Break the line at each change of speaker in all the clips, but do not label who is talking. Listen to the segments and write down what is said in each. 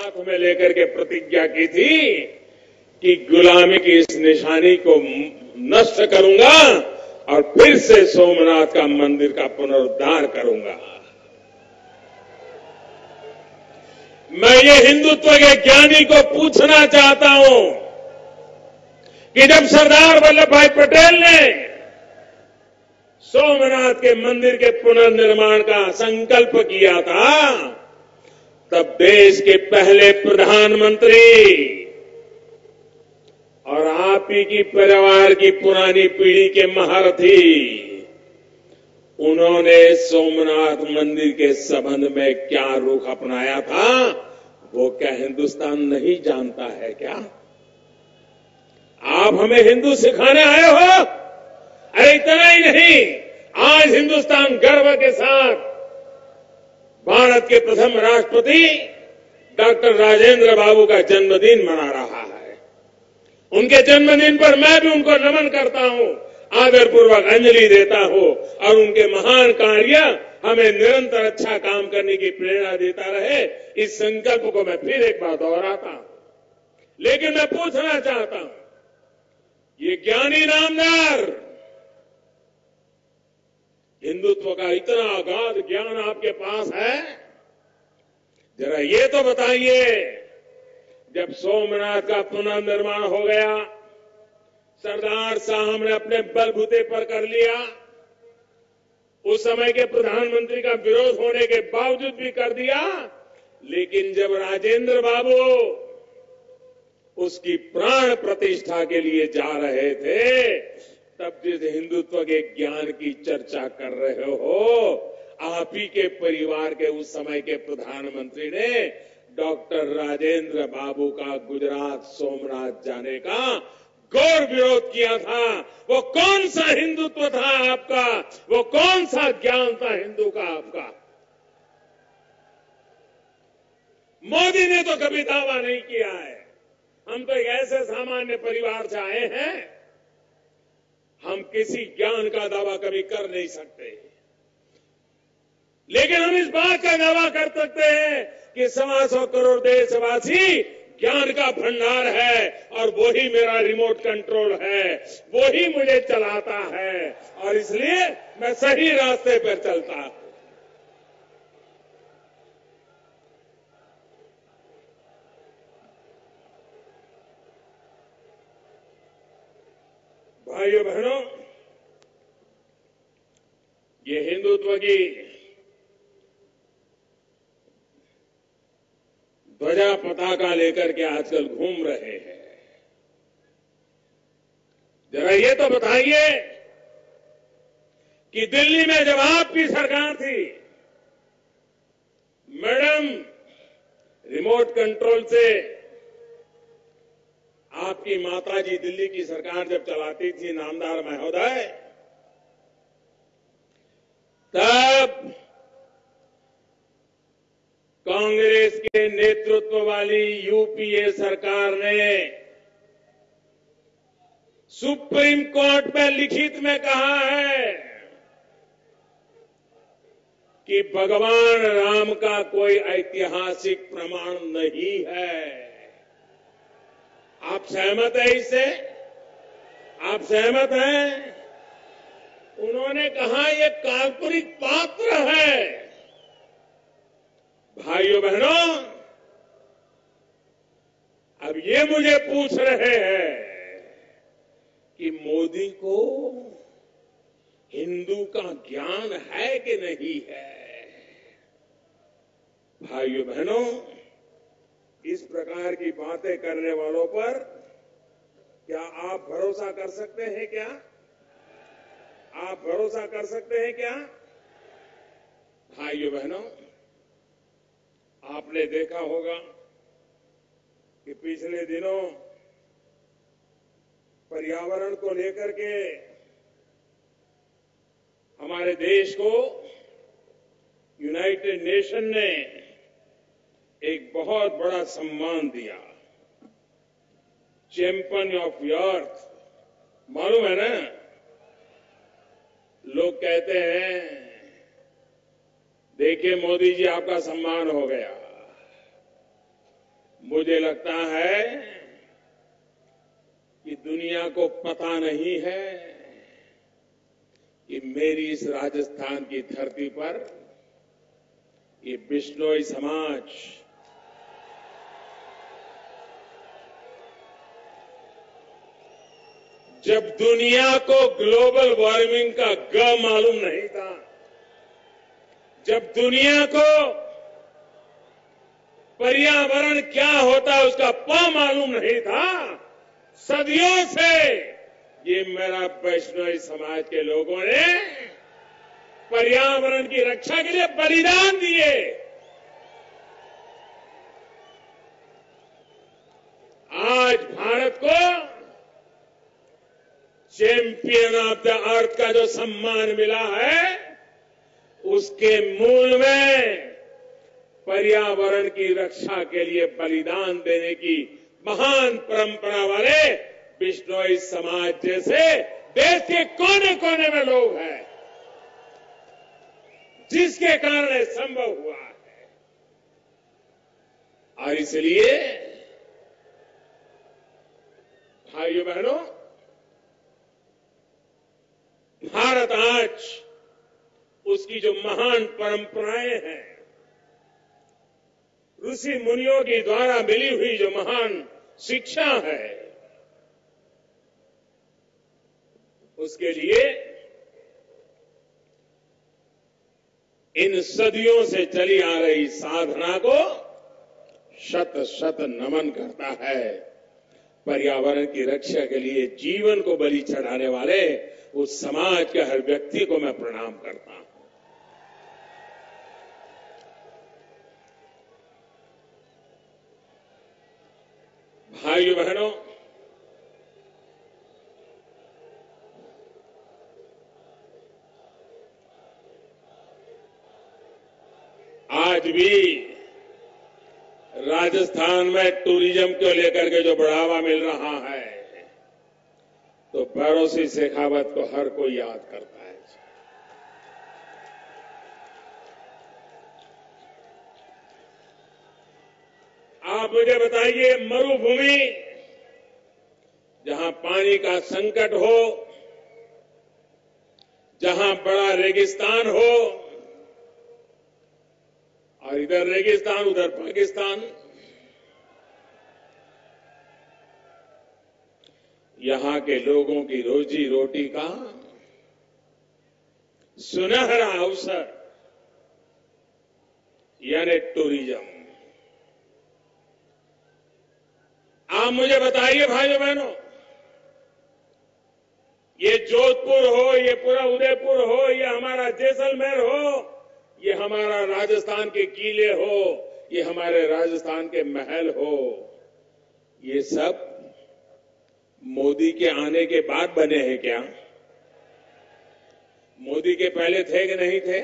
हाथ में लेकर के प्रतिज्ञा की थी कि गुलामी की इस निशानी को नष्ट करूंगा और फिर से सोमनाथ का मंदिर का पुनरुद्धार करूंगा। मैं ये हिंदुत्व के ज्ञानी को पूछना चाहता हूं कि जब सरदार वल्लभ भाई पटेल ने सोमनाथ के मंदिर के पुनर्निर्माण का संकल्प किया था, तब देश के पहले प्रधानमंत्री और आप ही की परिवार की पुरानी पीढ़ी के महारथी, उन्होंने सोमनाथ मंदिर के संबंध में क्या रुख अपनाया था, वो क्या हिंदुस्तान नहीं जानता है क्या? आप हमें हिंदू सिखाने आए हो? अरे इतना ही नहीं, आज हिंदुस्तान गर्व के साथ भारत के प्रथम राष्ट्रपति डॉक्टर राजेंद्र बाबू का जन्मदिन मना रहा है। उनके जन्मदिन पर मैं भी उनको नमन करता हूं, आदरपूर्वक अंजलि देता हूं और उनके महान कार्य हमें निरंतर अच्छा काम करने की प्रेरणा देता रहे, इस संकल्प को मैं फिर एक बार दोहराता हूं। लेकिन मैं पूछना चाहता हूं, ये ज्ञानी नामदार, हिंदुत्व का इतना अगाध ज्ञान आपके पास है, जरा ये तो बताइए, जब सोमनाथ का पुनर्निर्माण हो गया, सरदार साहब ने अपने बलबूते पर कर लिया, उस समय के प्रधानमंत्री का विरोध होने के बावजूद भी कर दिया, लेकिन जब राजेंद्र बाबू उसकी प्राण प्रतिष्ठा के लिए जा रहे थे, तब जिस हिंदुत्व के ज्ञान की चर्चा कर रहे हो, आप ही के परिवार के उस समय के प्रधानमंत्री ने डॉक्टर राजेंद्र बाबू का गुजरात सोमनाथ जाने का घोर विरोध किया था। वो कौन सा हिंदुत्व था आपका? वो कौन सा ज्ञान था हिंदू का आपका? मोदी ने तो कभी दावा नहीं किया है। हम तो एक ऐसे सामान्य परिवार से आए हैं, हम किसी ज्ञान का दावा कभी कर नहीं सकते, लेकिन हम इस बात का दावा कर सकते हैं कि 125 करोड़ देशवासी ज्ञान का भंडार है और वही मेरा रिमोट कंट्रोल है, वही मुझे चलाता है और इसलिए मैं सही रास्ते पर चलता हूं। भाइयों बहनों, ये हिंदुत्व की ध्वजा पताका लेकर के आजकल घूम रहे हैं। जरा ये तो बताइए कि दिल्ली में जब आपकी सरकार थी, मैडम, रिमोट कंट्रोल से आपकी माताजी दिल्ली की सरकार जब चलाती थी, नामदार महोदय, तब कांग्रेस के नेतृत्व वाली यूपीए सरकार ने सुप्रीम कोर्ट में लिखित में कहा है कि भगवान राम का कोई ऐतिहासिक प्रमाण नहीं है। आप सहमत हैं इससे? आप सहमत हैं? उन्होंने कहा ये काल्पनिक पात्र है। भाइयों बहनों, अब ये मुझे पूछ रहे हैं कि मोदी को हिंदू का ज्ञान है कि नहीं है। भाइयों बहनों, इस प्रकार की बातें करने वालों पर क्या आप भरोसा कर सकते हैं क्या? आप भरोसा कर सकते हैं क्या? भाइयों बहनों, आपने देखा होगा कि पिछले दिनों पर्यावरण को लेकर के हमारे देश को यूनाइटेड नेशन ने एक बहुत बड़ा सम्मान दिया, चैंपियन ऑफ अर्थ। मालूम है ना, लोग कहते हैं देखिए मोदी जी आपका सम्मान हो गया। मुझे लगता है कि दुनिया को पता नहीं है कि मेरी इस राजस्थान की धरती पर ये बिश्नोई समाज जब दुनिया को ग्लोबल वार्मिंग का ग मालूम नहीं था, जब दुनिया को पर्यावरण क्या होता है उसका प मालूम नहीं था, सदियों से ये मेरा वैष्णव समाज के लोगों ने पर्यावरण की रक्षा के लिए बलिदान दिए। आज भारत को चैंपियन ऑफ द अर्थ का जो सम्मान मिला है, उसके मूल में पर्यावरण की रक्षा के लिए बलिदान देने की महान परंपरा वाले बिश्नोई समाज जैसे देश के कोने कोने में लोग हैं, जिसके कारण संभव हुआ है। और इसलिए भाइयों बहनों, भारत आज उसकी जो महान परंपराएं हैं, ऋषि मुनियों के द्वारा मिली हुई जो महान शिक्षा है, उसके लिए इन सदियों से चली आ रही साधना को शत शत नमन करता है। पर्यावरण की रक्षा के लिए जीवन को बलि चढ़ाने वाले उस समाज के हर व्यक्ति को मैं प्रणाम करता हूं। भाइयों बहनों, आज भी राजस्थान में टूरिज्म को लेकर के जो बढ़ावा मिल रहा है, तो भैरों शेखावत को हर कोई याद करता है। आप मुझे बताइए, मरुभूमि जहां पानी का संकट हो, जहां बड़ा रेगिस्तान हो, और इधर रेगिस्तान उधर पाकिस्तान, यहां के लोगों की रोजी रोटी का सुनहरा अवसर यानी टूरिज्म। आप मुझे बताइए भाइयों बहनों, ये जोधपुर हो, ये पूरा उदयपुर हो, ये हमारा जैसलमेर हो, ये हमारा राजस्थान के किले हो, ये हमारे राजस्थान के महल हो, ये सब मोदी के आने के बाद बने हैं क्या? मोदी के पहले थे कि नहीं थे?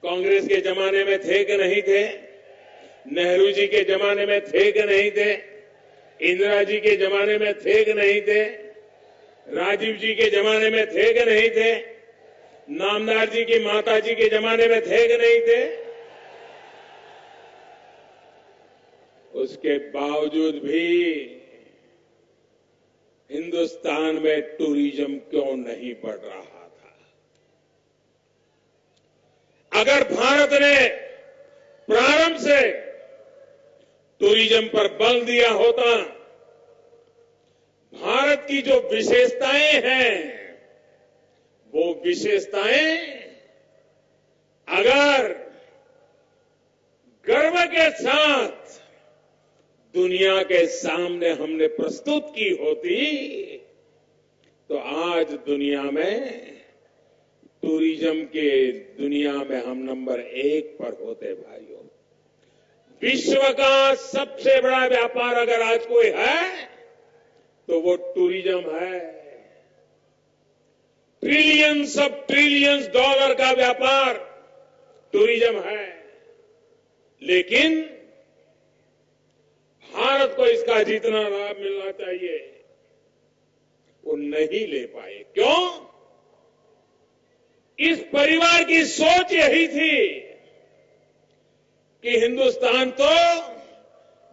कांग्रेस के जमाने में थे कि नहीं थे? नेहरू जी के जमाने में थे कि नहीं थे? इंदिरा जी के जमाने में थे कि नहीं थे? राजीव जी के जमाने में थे कि नहीं थे? नामदार जी की माता जी के जमाने में थे कि नहीं थे? उसके बावजूद भी हिंदुस्तान में टूरिज्म क्यों नहीं बढ़ रहा था? अगर भारत ने प्रारंभ से टूरिज्म पर बल दिया होता, भारत की जो विशेषताएं हैं, वो विशेषताएं अगर गर्व के साथ दुनिया के सामने हमने प्रस्तुत की होती, तो आज दुनिया में टूरिज्म के दुनिया में हम नंबर 1 पर होते। भाइयों, विश्व का सबसे बड़ा व्यापार अगर आज कोई है तो वो टूरिज्म है। ट्रिलियंस ऑफ ट्रिलियंस डॉलर का व्यापार टूरिज्म है, लेकिन भारत को इसका जितना लाभ मिलना चाहिए वो नहीं ले पाए। क्यों? इस परिवार की सोच यही थी कि हिंदुस्तान तो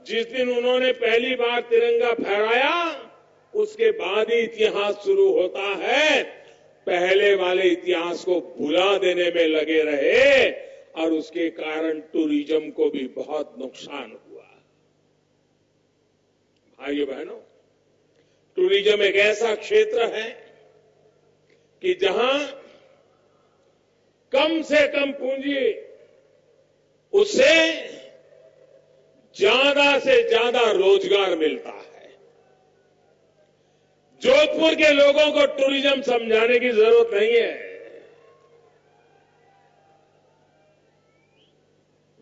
जिस दिन उन्होंने पहली बार तिरंगा फहराया, उसके बाद ही इतिहास शुरू होता है। पहले वाले इतिहास को भुला देने में लगे रहे और उसके कारण टूरिज्म को भी बहुत नुकसान हुआ। भाइयों बहनों, टूरिज्म एक ऐसा क्षेत्र है कि जहां कम से कम पूंजी, उससे ज्यादा से ज्यादा रोजगार मिलता है। जोधपुर के लोगों को टूरिज्म समझाने की जरूरत नहीं है।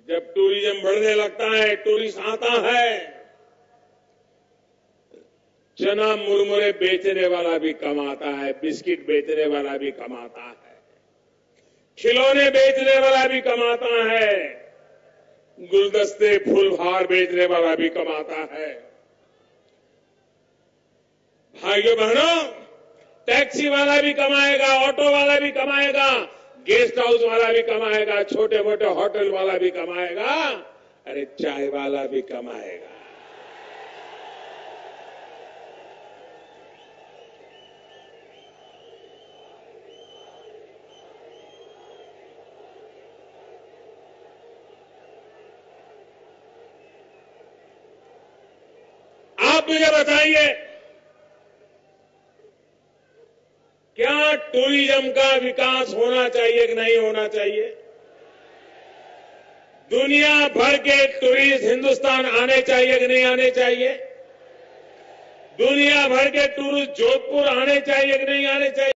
जब टूरिज्म बढ़ने लगता है, टूरिस्ट आता है, चना मुरमुरे बेचने वाला भी कमाता है, बिस्किट बेचने वाला भी कमाता है, खिलौने बेचने वाला भी कमाता है, गुलदस्ते फूलहार बेचने वाला भी कमाता है। भाइयों बहनों, टैक्सी वाला भी कमाएगा, ऑटो वाला भी कमाएगा, गेस्ट हाउस वाला भी कमाएगा, छोटे मोटे होटल वाला भी कमाएगा, अरे चाय वाला भी कमाएगा। आप मुझे बताइए, क्या टूरिज्म का विकास होना चाहिए कि नहीं होना चाहिए? दुनिया भर के टूरिस्ट हिंदुस्तान आने चाहिए कि नहीं आने चाहिए? दुनिया भर के टूरिस्ट जोधपुर आने चाहिए कि नहीं आने चाहिए?